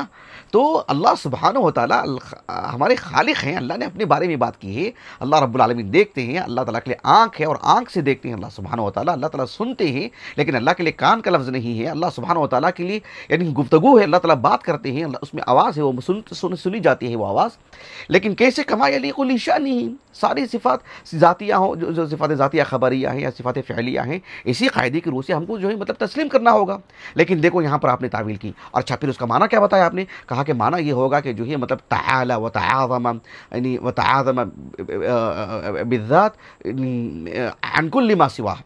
تو اللہ سبحانہ و تعالیٰ ہمارے خالق ہیں، اللہ نے اپنے بارے میں بات کی ہے، اللہ رب العالمین دیکھتے ہیں، اللہ تعالیٰ کے لیے آنکھ ہے اور آنکھ سے دیکھتے ہیں اللہ سبحانہ و تعالیٰ، اللہ تعالیٰ سنتے ہیں لیکن اللہ کے لیے کان کا لفظ نہیں ہے، اللہ سبحانہ و تعالیٰ کے لیے یعنی گفتگو ہے، اللہ تعالیٰ بات کرتے ہیں، اس میں آواز ہے، وہ سنی جاتی ہے وہ آواز، لیکن کیسے کما یلیق لشأنہ، ساری صفات ذاتیہ ہوں، جو صفات ذاتیہ خبریہ ہیں یا صفات فعلیہ ہیں، اسی قاعدے کی روح سے ہم کو جو ہے مطلب تسلیم کرنا ہوگا۔ لیکن دیکھو یہاں پر آپ نے تعویل کی، اور اچھا پھر اس کا معنی کیا بتایا آپ نے؟ کہا کہ معنی یہ ہوگا کہ جو ہے مطلب تعالی و تعاظم، یعنی و تعاظم بالذات عن کل ما سواہ،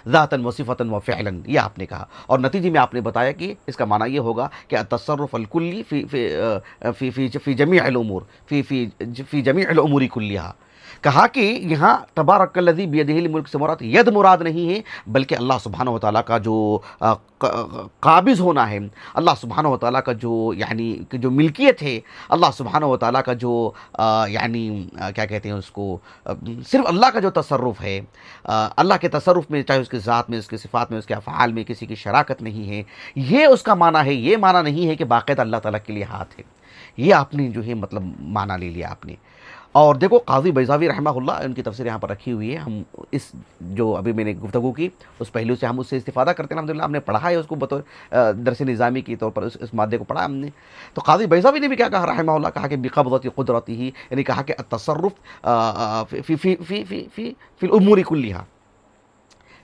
ذاتاً و صفاتاً و فعلاً، یہ آپ نے کہا، اور نتیجے میں آپ نے بتایا کہ اس کا معنی یہ ہوگا کہ التصرف الکلی فی جمیع الامور، فی جمیع الامور کلیہا۔ کہا کہ یہاں تبارک الذی بیدہ الملک سے مراد ید مراد نہیں ہے، بلکہ اللہ سبحانہ و تعالیٰ کا جو قابض ہونا ہے، اللہ سبحانہ و تعالیٰ کا جو یعنی کہ جو ملکیت ہے، اللہ سبحانہ و تعالیٰ کا جو یعنی کیا کہتے ہیں اس کو، صرف اللہ کا جو تصرف ہے، اللہ کے تصرف میں چاہے اس کے ذات میں، اس کے صفات میں، اس کے افعال میں کسی کی شراکت نہیں ہے، یہ اس کا معنی ہے۔ یہ معنی نہیں ہے کہ باقاعدہ اللہ تعالیٰ کے لیے ہاتھ ہے، یہ آپ نے جو ہے مطلب معنی لے لیا آپ نے۔ اور دیکھو قاضی بیضاوی رحمہ اللہ، ان کی تفسیر یہاں پر رکھی ہوئی ہے، ہم اس جو ابھی میں نے گفتگو کی اس پہلو سے ہم اس سے استفادہ کرتے ہیں الحمدللہ، ہم نے پڑھا ہے اس کو بطور درس نظامی کی طور پر اس مادے کو پڑھا ہم نے۔ تو قاضی بیضاوی نے بھی کیا کہا رحمہ اللہ، کہا کہ بقبضۃ قدرتہ، یعنی کہا کہ التصرف فی الامور کلیہا،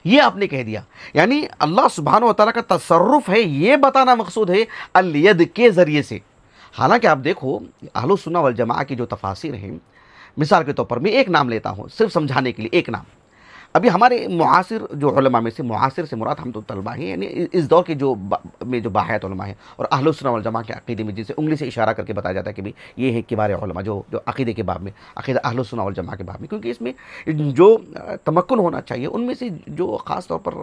یہ آپ نے کہہ دیا، یعنی اللہ سبحانہ و تعالیٰ کا تصرف ہے، یہ بتانا مقصود ہے الید کے ذریعے سے۔ حالانکہ آپ دیکھو اہل السنہ والجماعہ کی جو تفاسیر ہیں، مثال کے طور پر میں ایک نام لیتا ہوں صرف سمجھانے کے لیے، ایک نام۔ ابھی ہمارے معاصر جو علماء میں سے، معاصر سے مراد ہم تو طلبہ ہیں، یعنی اس دور کے جو باحث علماء ہیں اور اہل السنہ والجماعہ کے عقیدے میں جسے انگلی سے اشارہ کر کے بتایا جاتا ہے کہ بھی یہ ہے کبار علماء جو عقیدے کے باب میں، عقیدہ اہل السنہ والجماعہ کے باب میں، کیونکہ اس میں جو تمکن ہونا چاہیے، ان میں سے جو خاص طور پر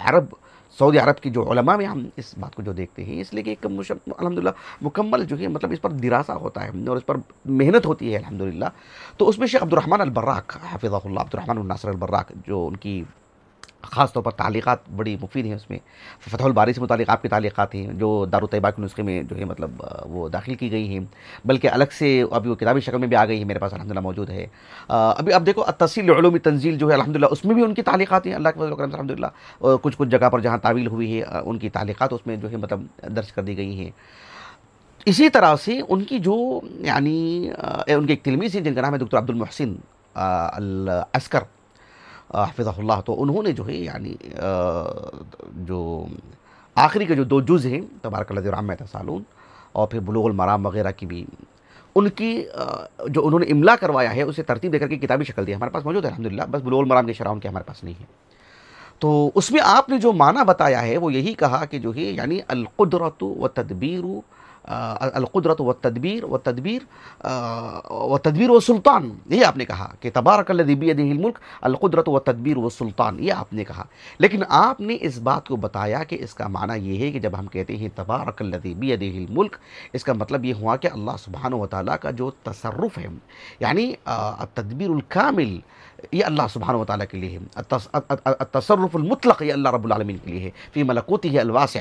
عرب، سعودی عرب کی جو علماء میں ہم اس بات کو جو دیکھتے ہیں، اس لیے کہ ایک الحمدللہ مکمل جو ہے مطلب اس پر دراسہ ہوتا ہے اور اس پر محنت ہوتی ہے الحمدللہ۔ تو اس میں شیخ عبد الرحمن البراق حفظہ اللہ، عبد الرحمن الناصر البراق، جو ان کی خاص طور پر تعلیقات بڑی مفید ہیں، اس میں فتح الباری سے متعلق آپ کی تعلیقات ہیں جو دارالطیبہ کے نسخے میں جو ہے مطلب وہ داخل کی گئی ہیں، بلکہ الگ سے ابھی وہ کتابی شکل میں بھی آ گئی ہے، میرے پاس الحمدللہ موجود ہے۔ ابھی اب دیکھو التفسیر لعلوم تنزیل جو ہے الحمدللہ اس میں بھی ان کی تعلیقات ہیں، اللہ کے فضل و کرم سے الحمدللہ، اور کچھ جگہ پر جہاں تعویل ہوئی ہے ان کی تعلیقات اس میں جو ہے مطلب درج کر دی گئی ہیں۔ اسی طرح سے ان کی جو یعنی ان کے ایک تلمیذ ہیں جن کا نام ہے ڈاکٹر عبد المحسن العسکر حفظہ اللہ، تو انہوں نے جو ہے یعنی جو آخری کے جو 2 جز ہیں تبارک الذی عما یتساءلون اور پھر بلوغ المرام وغیرہ کی بھی ان کی جو انہوں نے املا کروایا ہے اسے ترتیب دے کر کے کتابی شکل دی، ہمارے پاس موجود ہے الحمدللہ، بس بلوغ المرام کے شرح ان کے ہمارے پاس نہیں ہے۔ تو اس میں آپ نے جو معنی بتایا ہے وہ یہی کہا کہ جو ہے یعنی القدرۃ والتدبیر، القدرت والتدبیر والسلطان، یہ آپ نے کہا کہ تبارک الذی بیدہ الملک، القدرت والتدبیر والسلطان، یہ آپ نے کہا۔ لیکن آپ نے اس بات کو بتایا کہ اس کا معنی یہ ہے کہ جب ہم کہتے ہیں تبارک الذی بیدہ الملک، اس کا مطلب یہ ہوا کہ اللہ سبحانہ و تعالیٰ کا جو تصرف ہے، یعنی التدبیر الکامل، یہ اللہ سبحانہ و تعالیٰ کے لیے ہے، التصرف المطلق یہ اللہ رب العالمین کے لیے ہے، فی ملکوتہ الواسع۔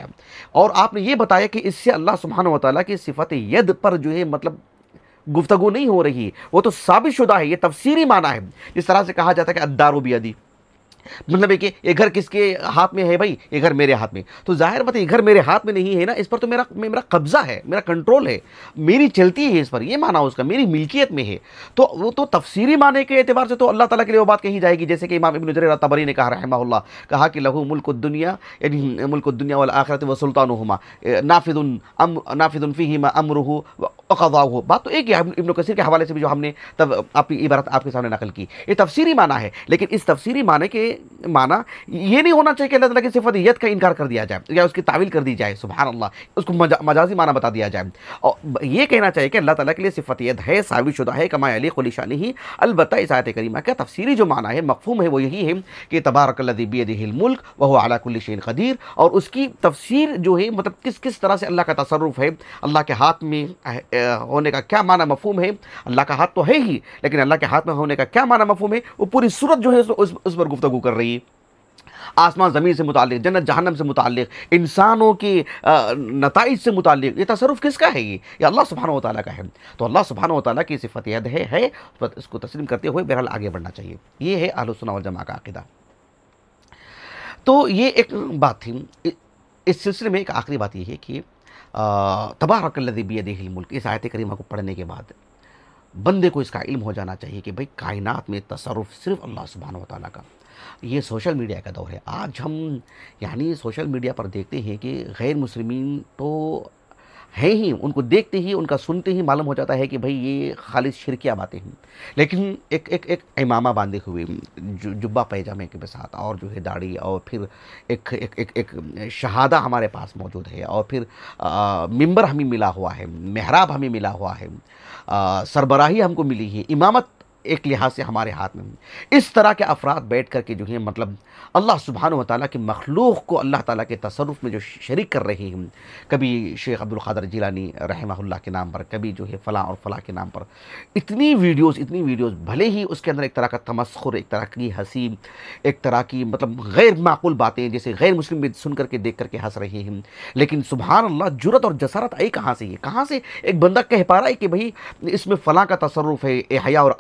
اور آپ نے یہ بتایا کہ اس سے اللہ سبحانہ و تعالیٰ کی صفت ید پر جو ہے مطلب گفتگو نہیں ہو رہی، وہ تو ثابت شدہ ہے، یہ تفسیری معنی ہے، جس طرح سے کہا جاتا ہے کہ الدار بیدی، مطلب ہے کہ یہ گھر کس کے ہاتھ میں ہے بھائی، یہ گھر میرے ہاتھ میں، تو ظاہر بات ہے یہ گھر میرے ہاتھ میں نہیں ہے نا، اس پر تو میرا قبضہ ہے، میرا کنٹرول ہے، میری چلتی ہے اس پر، یہ معنی اس کا میری ملکیت میں ہے۔ تو وہ تو تفسیری معنی کے اعتبار سے تو اللہ تعالیٰ کے لیے وہ بات کہی جائے گی، جیسے کہ امام ابن جریر طبری نے کہا رحمہ اللہ، کہا کہ لہو ملک الدنیا، یعنی ملک الدنیا والآخرۃ وسلطانہما نافذ فیہما امرہ وقضاؤہ، بات تو ایک ہے، ابن کثیر کے حوالے سے بھی جو ہم نے تب اپنی عبارت آپ کے سامنے نقل کی، یہ تفسیری معنی ہے۔ لیکن اس تفسیری معنی کے معنی یہ نہیں ہونا چاہیے کہ اللہ تعالیٰ کی صفت یت کا انکار کر دیا جائے یا اس کی تعویل کر دی جائے، سبحان اللہ، اس کو مجازی معنی بتا دیا جائے، اور یہ کہنا چاہیے کہ اللہ تعالیٰ کے لیے صفت ید ہے، ثابت شدہ ہے، کما یلیق لشأنہ۔ البتہ اس آیت کریمہ کا تفسیری جو معنی ہے، مفہوم ہے، وہ یہی ہے کہ تبارک الذی بیدہ الملک وہو علی کل شیء قدیر، اور اس کی تفسیر جو ہے مطلب کس طرح سے اللہ کا تصرف ہے، اللہ کے ہاتھ میں ہونے کا کیا معنی مفہوم ہے، اللہ کا ہاتھ تو ہے ہی، لیکن اللہ کے ہاتھ میں ہونے کا کیا معنی مفہوم ہے، وہ پوری صورت جو ہے اس پر گفتگو کر رہی ہے۔ آسمان زمین سے متعلق، جنت جہنم سے متعلق، انسانوں کے نتائج سے متعلق، یہ تصرف کس کا ہے؟ یہ اللہ سبحانہ وتعالیٰ کا ہے۔ تو اللہ سبحانہ وتعالیٰ کی صفت ید ہے، اس کو تسلیم کرتے ہوئے بہرحال آگے بڑھنا چاہیے۔ یہ ہے اہل السنہ والجماعہ کا عقیدہ۔ تو یہ ایک بات تھی۔ اس سلسلے میں ایک آخری بات یہ ہے کہ تبارک الذی بیدہ الملک، اس آیت کریمہ کو پڑھنے کے بعد بندے کو اس کا علم ہو جانا چاہیے کہ بھئی کائنات میں تصرف صرف اللہ سبحانہ وتعالیٰ کا۔ یہ سوشل میڈیا کا دور ہے۔ آج ہم یعنی سوشل میڈیا پر دیکھتے ہیں کہ غیر مسلمین تو ہیں ہی، ان کو دیکھتے ہی، ان کا سنتے ہی معلوم ہو جاتا ہے کہ بھئی یہ خالص شرکیہ باتیں ہیں، لیکن ایک امامہ باندھے ہوئے، جبہ پیجامے کے ساتھ، اور جو ہے داڑھی، اور پھر ایک شہادہ ہمارے پاس موجود ہے، اور پھر ممبر ہمیں ملا ہوا ہے، محراب ہمیں ملا ہوا ہے، سربراہی ہم کو ملی ہے، امامت ایک لحاظ سے ہمارے ہاتھ میں۔ اس طرح کے افراد بیٹھ کر کے جو ہیں مطلب اللہ سبحانہ وتعالیٰ کی مخلوق کو اللہ تعالیٰ کے تصرف میں جو شریک کر رہے ہیں، کبھی شیخ عبد القادر جیلانی رحمہ اللہ کے نام پر، کبھی جو ہے فلاں اور فلاں کے نام پر، اتنی ویڈیوز، بھلے ہی اس کے اندر ایک طرح کا تمسخر، ایک طرح کی ہنسی، ایک طرح کی مطلب غیر معقول باتیں جیسے غیر مسلم بھی سن کر کے دیکھ کر کے ہنس رہے ہیں، لیکن سبحان اللہ جرت اور جسارت آئی کہاں سے؟ کہاں سے ایک بندہ کہہ پا رہا ہے کہ بھئی اس میں فلاں کا تصرف ہے، احیا اور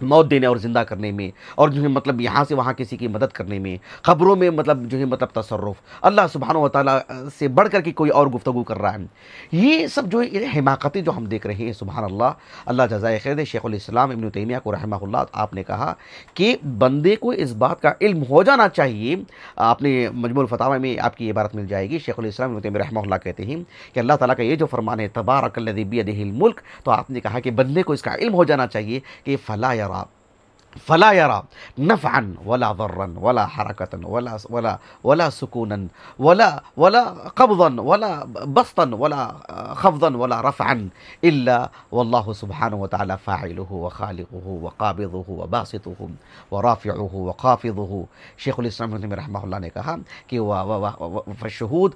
موت دینے اور زندہ کرنے میں، اور جو ہے مطلب یہاں سے وہاں کسی کی مدد کرنے میں، خبروں میں مطلب جو ہے مطلب تصرف، اللہ سبحانہ وتعالیٰ سے بڑھ کر کے کوئی اور گفتگو کر رہا ہے۔ یہ سب جو ہے حماقتیں جو ہم دیکھ رہے ہیں، سبحان اللہ، اللہ جزائے خیر دے۔ شیخ الاسلام ابن تیمیہ کو رحمہ اللہ آپ نے کہا کہ بندے کو اس بات کا علم ہو جانا چاہیے۔ آپ نے مجموع الفتاوی میں آپ کی عبارت مل جائے گی، شیخ الاسلام ابن تیمیہ رحمہ اللہ کہتے ہیں کہ اللہ تعالیٰ کا یہ جو فرمان ہے تبارک الذی بیدہ الملک، تو آپ نے کہا کہ بندے کو اس کا علم ہو جانا چاہیے کہ فلا يرى نفعا ولا ضرا ولا حركة ولا سكونا ولا قبضا ولا بسطا ولا خفضا ولا رفعا إلا والله سبحانه وتعالى فاعله وخالقه وقابضه وباسطه ورافعه وخافضه۔ شیخ الاسلام ابن تیمیہ رحمہ اللہ نے کہا کہ فالشهود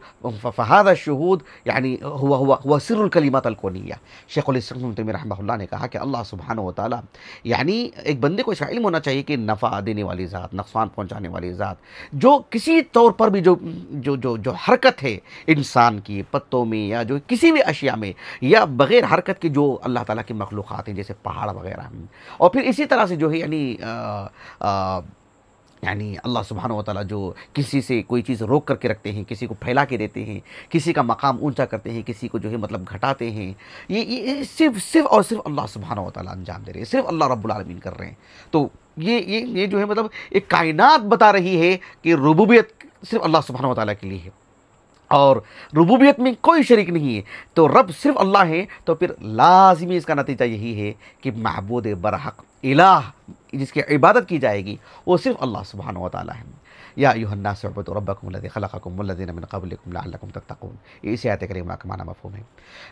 فهذا الشهود يعني هو سر الكلمات الكونية۔ شیخ الاسلام ابن تیمیہ رحمہ اللہ نے کہا کہ اللہ سبحانہ وتعالی یعنی ایک بندے کو علم ہونا چاہیے کہ نفع دینے والی ذات، نقصان پہنچانے والی ذات، جو کسی طور پر بھی جو حرکت ہے انسان کی پتوں میں یا جو کسی بھی اشیاء میں، یا بغیر حرکت کی جو اللہ تعالیٰ کی مخلوقات ہیں جیسے پہاڑ وغیرہ ہیں، اور پھر اسی طرح سے جو ہے یعنی اللہ سبحانہ وتعالیٰ جو کسی سے کوئی چیز روک کر کے رکھتے ہیں، کسی کو پھیلا کے دیتے ہیں، کسی کا مقام اونچا کرتے ہیں، کسی کو جو ہے مطلب گھٹاتے ہیں، یہ صرف اور صرف اللہ سبحانہ وتعالیٰ انجام دے رہے ہیں، صرف اللہ رب العالمین کر رہے ہیں۔ تو یہ جو ہے مطلب ایک کائنات بتا رہی ہے کہ ربوبیت صرف اللہ سبحانہ وتعالیٰ کے لیے ہے، اور ربوبیت میں کوئی شریک نہیں ہے، تو رب صرف اللہ ہے، تو پھر لازمی اس کا نتیجہ یہی ہے کہ معبود برحق الہ جس کی عبادت کی جائے گی وہ صرف اللہ سبحانہ وتعالی ہے۔ یا ایھا الناس اعبدوا ربکم الذی خلقکم والذین من قبلکم لعلکم تتقون، یہ اس آیت کریمہ کا معنی مفہوم ہے۔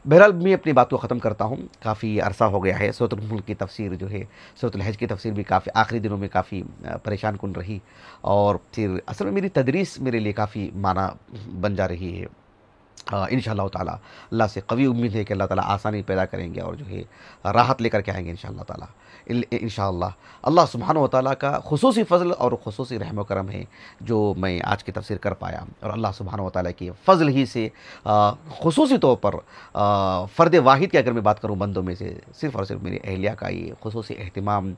بہرحال میں اپنی بات کو ختم کرتا ہوں، کافی عرصہ ہو گیا ہے۔ سورۃ الملک کی تفسیر جو ہے، سورۃ الحج کی تفسیر بھی کافی آخری دنوں میں کافی پریشان کن رہی، اور پھر اصل میں میری تدریس میرے لیے کافی معنی بن جا رہی ہے۔ انشاءاللہ تعالیٰ اللہ سے قوی امید ہے کہ اللہ تعالیٰ آسانی پیدا کریں گے اور جو ہے راحت لے کر کے آئیں گے انشاءاللہ تعالیٰ۔ انشاءاللہ اللہ سبحانہ وتعالیٰ کا خصوصی فضل اور خصوصی رحم و کرم ہے جو میں آج کی تفسیر کر پایا، اور اللہ سبحانہ وتعالیٰ کی فضل ہی سے خصوصی طور پر فرد واحد کی اگر میں بات کروں بندوں میں سے، صرف اور صرف میری اہلیہ کا یہ خصوصی اہتمام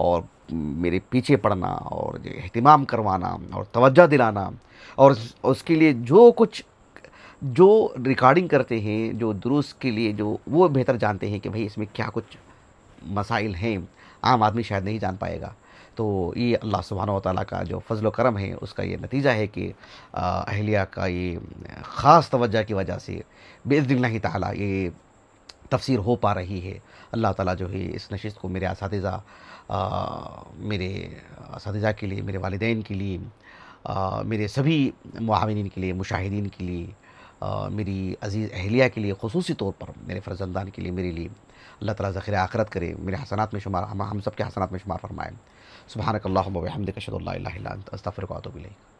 اور میرے پیچھے پڑنا اور اہتمام کروانا اور توجہ دلانا، اور اس کے لیے جو ریکارڈنگ کرتے ہیں، جو دروس کے لیے جو وہ بہتر جانتے ہیں کہ بھئی اس میں کیا کچھ مسائل ہیں، عام آدمی شاید نہیں جان پائے گا۔ تو یہ اللہ سبحانہ وتعالیٰ کا جو فضل و کرم ہے اس کا یہ نتیجہ ہے کہ اہلیہ کا یہ خاص توجہ کی وجہ سے بإذن اللہ تعالیٰ یہ تفسیر ہو پا رہی ہے۔ اللہ تعالیٰ جو ہے اس نشست کو میرے اساتذہ کے لیے، میرے والدین کے لیے، میرے سبھی معاونین کے لیے، مشاہدین کے لیے، میری عزیز اہلیہ کے لیے، خصوصی طور پر میرے فرزندان کے لیے، میرے لیے اللہ تعالیٰ ذخیرہ آخرت کرے، میرے حسنات میں شمار، ہم سب کے حسنات میں شمار فرمائے۔ سبحانک اللہم و بحمدک اشہد ان لا الہ الا انت استغفرک و اتوب الیک۔